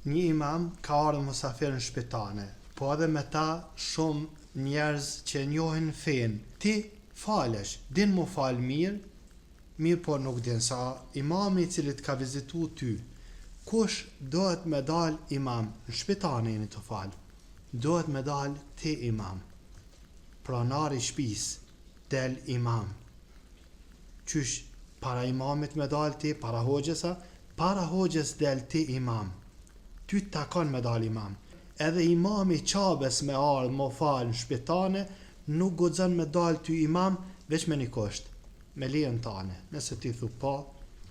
një imam ka ardhur musafir në shtëpinë, po edhe me ta shumë njerëz që njohin fen. Ti falesh, din mu fal mirë po nuk din sa imami I cili të ka vizitu ty. Kush dohet me dal imam në shtëpinë jeni të fal? Dohet me dal ti imam. Pronari shtëpis del imam. Qysh para imamit me dal ti, para hoxhësa, para hoxhës del ti imam. Ty të takon me dal imam. Edhe imami qabes me ardh mo fal në shtëpinë, nuk guxon me dal ty imam veç me një kusht, me lejen tane. Nëse ti thu po,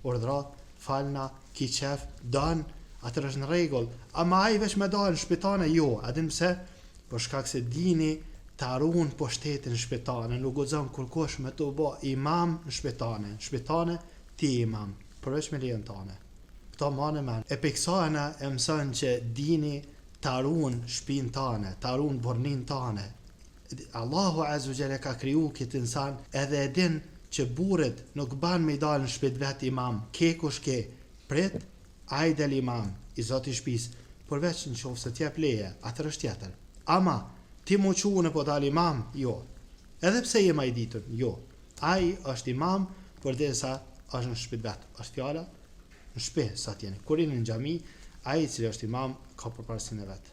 urdhrat, falna, ki qef, dan, atër është në rregull. Ama ai veç me dal në shtëpinë, jo, a din pse? Për shkak se dini ta ruan pushtetin në shtëpinë, nuk guxon kurkush me të bë imam në shtëpinë, ti imam, përveç me lejen tane. Këto manë men. E piksana e mëson që dini ta ruan shtëpinë tane, ta ruan burrnin tane. Allahu Azza wa Jalla ka kriju këtë insan edhe e din që burrit nuk ban me I dal në shtëpi vet imam. Ke kush ke, prit, ai del imam, I zoti I shtëpis, përveç nëse t'jep leje, atër është tjetër. Ama ti mu qunë po dal imam, jo. Edhe pse je më I ditur, jo. Ai është imam përderisa është në shtëpi vet. Është fjala në shtëpi sa t'jeni. Kur jeni në xhami, ai I cili është imam ka përparësinë e vet.